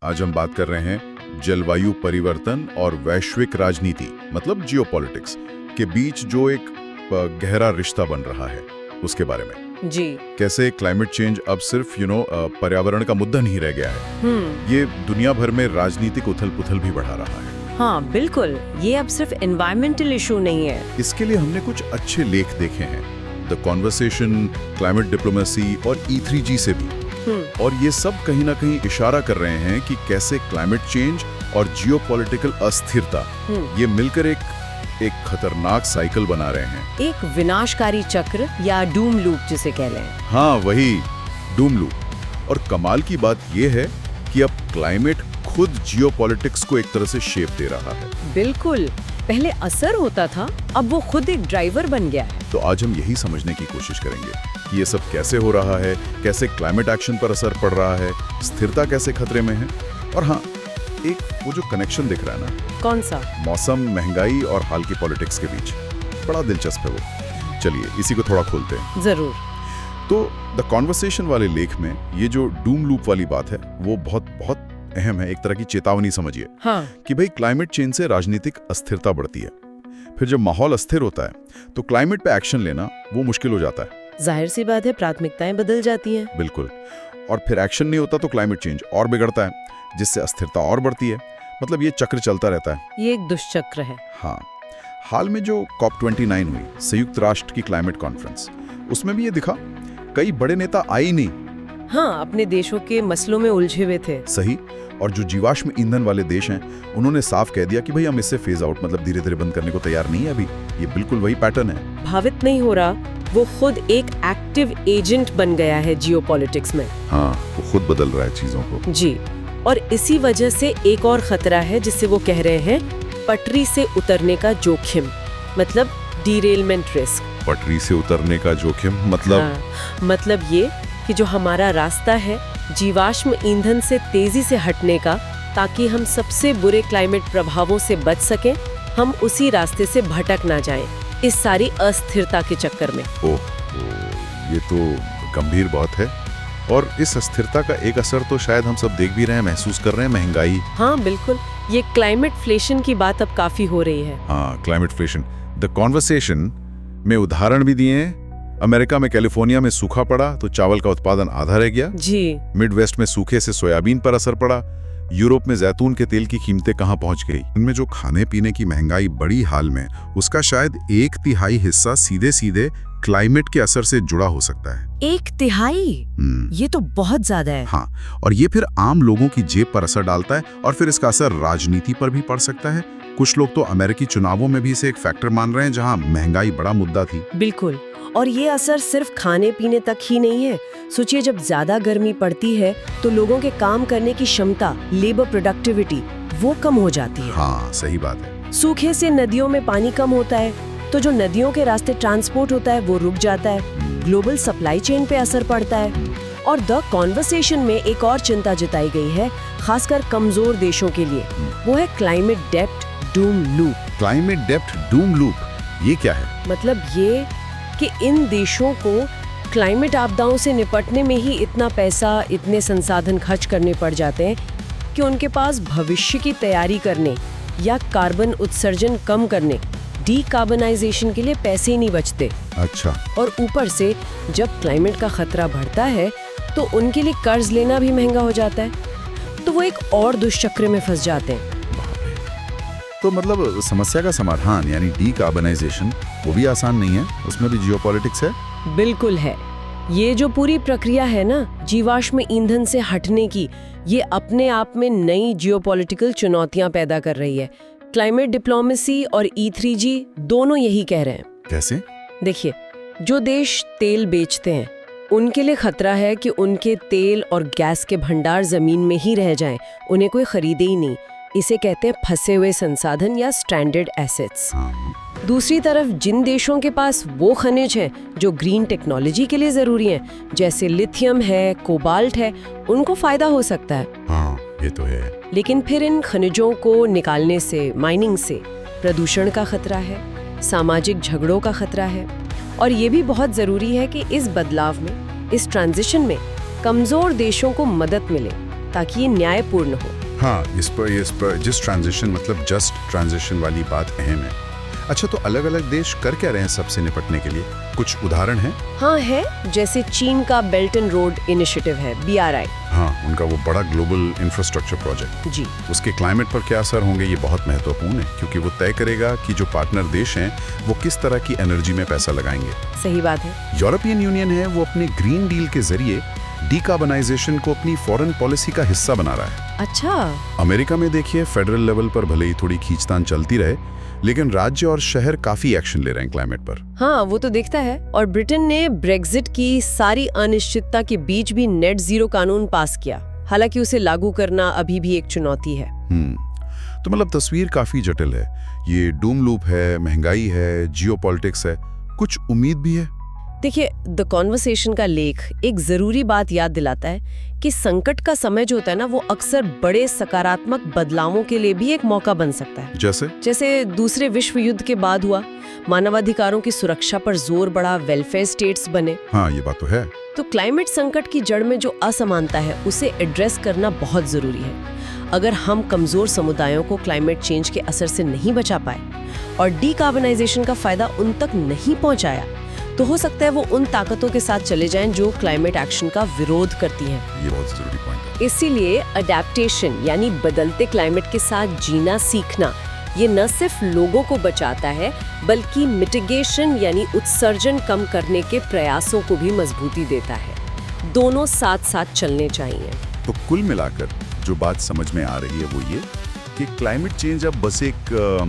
आज हम बात कर रहे हैं जलवायु परिवर्तन और वैश्विक राजनीति मतलब जियोपॉलिटिक्स के बीच जो एक गहरा रिश्ता बन रहा है उसके बारे में। जी। कैसे क्लाइमेट चेंज अब सिर्फ पर्यावरण का मुद्दा नहीं रह गया है, ये दुनिया भर में राजनीतिक उथल-पुथल भी बढ़ा रहा है। हाँ बिल्कुल, ये अब सिर्फ एनवायरमेंटल इशू नहीं है। इसके लिए हमने कुछ अच्छे लेख देखे हैं, द कॉन्वर्सेशन, क्लाइमेट डिप्लोमेसी और E3G से भी। और ये सब कहीं ना कहीं इशारा कर रहे हैं कि कैसे क्लाइमेट चेंज और जियोपॉलिटिकल अस्थिरता ये मिलकर एक खतरनाक साइकिल बना रहे हैं, एक विनाशकारी चक्र या डूम लूप जिसे कह लें। हाँ वही डूम लूप। और कमाल की बात ये है कि अब क्लाइमेट खुद जियोपॉलिटिक्स को एक तरह से शेप दे रहा है। बिल्कुल, पहले असर होता था, अब वो खुद एक ड्राइवर बन गया है। तो आज हम यही समझने की कोशिश करेंगे कि ये सब कैसे हो रहा है, कैसे क्लाइमेट एक्शन पर असर पड़ रहा है, स्थिरता कैसे खतरे में है, और हाँ एक वो जो कनेक्शन दिख रहा है ना, कौन सा? मौसम, महंगाई और हाल की पॉलिटिक्स के बीच, बड़ा दिलचस्प है वो। चलिए इसी को थोड़ा खोलते हैं। जरूर। तो द कॉन्वर्सेशन वाले लेख में ये जो डूम लूप वाली बात है वो बहुत बहुत अहम है, एक तरह की चेतावनी समझिए। हाँ। कि भाई क्लाइमेट चेंज से राजनीतिक अस्थिरता बढ़ती है, फिर जब माहौल अस्थिर होता है तो क्लाइमेट पे एक्शन लेना वो मुश्किल हो जाता है। जाहिर सी बात है, प्राथमिकताएं बदल जाती हैं। बिल्कुल। और फिर एक्शन नहीं होता तो क्लाइमेट चेंज और बिगड़ता है, जिससे अस्थिरता और बढ़ती है। मतलब ये चक्र चलता रहता है। ये एक दुष्चक्र है। हाँ, हाल में जो COP29 हुई, संयुक्त राष्ट्र की क्लाइमेट कॉन्फ्रेंस, उसमें भी ये दिखा, कई बड़े नेता आए ही नहीं। हाँ, अपने देशों के मसलों में उलझे हुए थे। सही। और जो जीवाश्म ईंधन वाले देश हैं उन्होंने साफ कह दिया कि भाई हम इससे फेज आउट मतलब धीरे धीरे बंद करने को तैयार नहीं है अभी। ये बिल्कुल वही पैटर्न है। भावित नहीं हो रहा, वो खुद एक एक्टिव एजेंट बन गया है जियोपॉलिटिक्स में। हाँ, वो खुद बदल रहा है चीजों को। जी। और इसी वजह से एक और खतरा है जिसे वो कह रहे हैं पटरी से उतरने का जोखिम, मतलब डीरेलमेंट रिस्क। पटरी से उतरने का जोखिम मतलब? हाँ, मतलब ये कि जो हमारा रास्ता है जीवाश्म ईंधन से तेजी से हटने का, ताकि हम सबसे बुरे क्लाइमेट प्रभावों से बच सकें, हम उसी रास्ते से भटक ना जाएं, इस सारी अस्थिरता के चक्कर में। ओह, ये तो गंभीर बात है। और इस अस्थिरता का एक असर तो शायद हम सब देख भी रहे हैं, महसूस कर रहे हैं, महंगाई। हाँ बिल्कुल, ये क्लाइमेट फ्लेशन की बात अब काफी हो रही है। हाँ, क्लाइमेट फ्लेशन। द कॉन्वर्सेशन में उदाहरण भी दिए हैं। अमेरिका में कैलिफोर्निया में सूखा पड़ा तो चावल का उत्पादन आधा रह गया। जी। मिडवेस्ट में सूखे से सोयाबीन पर असर पड़ा। यूरोप में जैतून के तेल की कीमतें कहां पहुंच गई। इनमें जो खाने पीने की महंगाई बढ़ी हाल में, उसका शायद 1/3 हिस्सा सीधे सीधे क्लाइमेट के असर से जुड़ा हो सकता है। 1/3? ये तो बहुत ज्यादा है। हाँ, और ये फिर आम लोगों की जेब पर असर डालता है और फिर इसका असर राजनीति पर भी पड़ सकता है। कुछ लोग तो अमेरिकी चुनावों में भी इसे एक फैक्टर मान रहे हैं जहाँ महंगाई बड़ा मुद्दा थी। बिल्कुल। और ये असर सिर्फ खाने पीने तक ही नहीं है। सोचिए, जब ज्यादा गर्मी पड़ती है तो लोगों के काम करने की क्षमता, लेबर प्रोडक्टिविटी, वो कम हो जाती है। हाँ सही बात है। सूखे से नदियों में पानी कम होता है तो जो नदियों के रास्ते ट्रांसपोर्ट होता है वो रुक जाता है। ग्लोबल सप्लाई चेन पे असर पड़ता है। और द कॉन्वर्सेशन में एक और चिंता जताई गई है, खासकर कमजोर देशों के लिए, वो है क्लाइमेट डेब्ट डूम लूप। क्लाइमेट डेब्ट डूम लूप, ये क्या है? मतलब ये कि इन देशों को क्लाइमेट आपदाओं से निपटने में ही इतना पैसा, इतने संसाधन खर्च करने पड़ जाते हैं कि उनके पास भविष्य की तैयारी करने या कार्बन उत्सर्जन कम करने, डीकार्बनाइजेशन के लिए पैसे ही नहीं बचते। अच्छा। और ऊपर से जब क्लाइमेट का खतरा बढ़ता है तो उनके लिए कर्ज लेना भी महंगा हो जाता है, तो वो एक और दुष्चक्र में फंस जाते हैं। तो मतलब समस्या का समाधान यानी डीकार्बनाइजेशन वो भी आसान नहीं है, उसमें भी जियोपॉलिटिक्स है। बिल्कुल है। ये जो पूरी प्रक्रिया है ना जीवाश्म ईंधन से हटने की, ये अपने आप में नई जियोपॉलिटिकल चुनौतियां पैदा कर रही है। क्लाइमेट डिप्लोमेसी और E3G दोनों यही कह रहे हैं। कैसे? देखिए, जो देश तेल बेचते हैं उनके लिए खतरा है कि उनके तेल और गैस के भंडार जमीन में ही रह जाएं, उन्हें कोई खरीदे ही नहीं। इसे कहते हैं फंसे हुए संसाधन या स्ट्रैंडेड एसेट्स। दूसरी तरफ जिन देशों के पास वो खनिज हैं जो ग्रीन टेक्नोलॉजी के लिए जरूरी हैं, जैसे लिथियम है, कोबाल्ट है, उनको फायदा हो सकता है। हाँ, ये तो है। लेकिन फिर इन खनिजों को निकालने से, माइनिंग से प्रदूषण का खतरा है, सामाजिक झगड़ों का खतरा है। और ये भी बहुत जरूरी है कि इस बदलाव में, इस ट्रांजिशन में कमजोर देशों को मदद मिले, ताकि ये न्यायपूर्ण हो। हाँ, इस पर जिस ट्रांजिशन मतलब जस्ट ट्रांजिशन वाली बात अहम है। अच्छा, तो अलग अलग देश कर क्या रहे हैं सबसे निपटने के लिए? कुछ उदाहरण हैं? हाँ है, जैसे चीन का बेल्ट एंड रोड इनिशिएटिव है, BRI। हाँ, उनका वो बड़ा ग्लोबल इंफ्रास्ट्रक्चर प्रोजेक्ट जी। उसके क्लाइमेट पर क्या असर होंगे ये बहुत महत्वपूर्ण है, क्योंकि वो तय करेगा कि जो पार्टनर देश हैं वो किस तरह की एनर्जी में पैसा लगाएंगे। सही बात है। यूरोपियन यूनियन है वो अपने ग्रीन डील के जरिए डीकार्बनाइजेशन को अपनी फॉरेन पॉलिसी का हिस्सा बना रहा है। अच्छा। अमेरिका में देखिए, फेडरल लेवल पर भले ही थोड़ी खींचतान चलती रहे, लेकिन राज्य और शहर काफी एक्शन ले रहे हैं क्लाइमेट पर। हाँ, वो तो दिखता है। और ब्रिटेन ने ब्रेक्जिट की सारी अनिश्चितता के बीच भी नेट जीरो कानून पास किया, हालांकि उसे लागू करना अभी भी एक चुनौती है। तो मतलब तस्वीर काफी जटिल है। ये डूम लूप है, महंगाई है, जियोपॉलिटिक्स है, कुछ उम्मीद भी है। देखिए, द कॉन्वर्सेशन का लेख एक जरूरी बात याद दिलाता है कि संकट का समय जो होता है ना, वो अक्सर बड़े सकारात्मक बदलावों के लिए भी एक मौका बन सकता है। जैसे दूसरे विश्व युद्ध के बाद हुआ, मानवाधिकारों की सुरक्षा पर जोर बढ़ा, वेलफेयर स्टेट्स बने। हाँ, ये बात तो है। तो क्लाइमेट संकट की जड़ में जो असमानता है उसे एड्रेस करना बहुत जरूरी है। अगर हम कमजोर समुदायों को क्लाइमेट चेंज के असर से नहीं बचा पाए और डीकार्बनाइजेशन का फायदा उन तक नहीं पहुंचाया, तो हो सकता है वो उन ताकतों के साथ चले जाएं जो क्लाइमेट एक्शन का विरोध करती हैं। ये बहुत जरूरी पॉइंट है। इसीलिए अडैप्टेशन यानी बदलते क्लाइमेट के साथ जीना सीखना, ये न सिर्फ लोगों को बचाता है, बल्कि मिटिगेशन यानी उत्सर्जन कम करने के प्रयासों को भी मजबूती देता है। दोनों साथ साथ चलने चाहिए। तो कुल मिलाकर जो बात समझ में आ रही है वो ये कि क्लाइमेट चेंज अब बस एक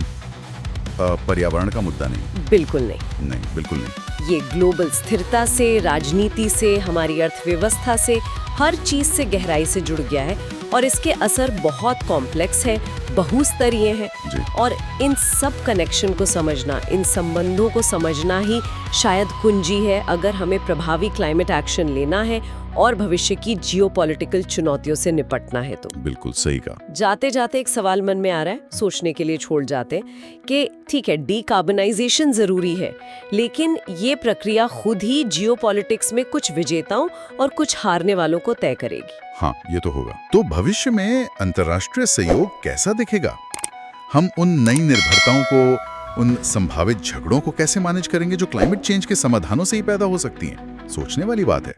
पर्यावरण का मुद्दा नहीं। बिल्कुल नहीं। नहीं, बिल्कुल नहीं। ये ग्लोबल स्थिरता से, राजनीति से, हमारी अर्थव्यवस्था से, हर चीज से गहराई से जुड़ गया है और इसके असर बहुत कॉम्प्लेक्स है, बहुस्तरीय है। और इन सब कनेक्शन को समझना, इन संबंधों को समझना ही शायद कुंजी है अगर हमें प्रभावी क्लाइमेट एक्शन लेना है और भविष्य की जियोपॉलिटिकल चुनौतियों से निपटना है। तो बिल्कुल सही कहा। जाते जाते एक सवाल मन में आ रहा है, सोचने के लिए छोड़ जाते हैं कि ठीक है, डीकार्बनाइजेशन जरूरी है, लेकिन ये प्रक्रिया खुद ही जियोपॉलिटिक्स में कुछ विजेताओं और कुछ हारने वालों को तय करेगी। हाँ, ये तो होगा। तो भविष्य में अंतर्राष्ट्रीय सहयोग कैसा दिखेगा? हम उन नई निर्भरताओं को, उन संभावित झगड़ों को कैसे मैनेज करेंगे जो क्लाइमेट चेंज के समाधानों से ही पैदा हो सकती हैं? सोचने वाली बात है।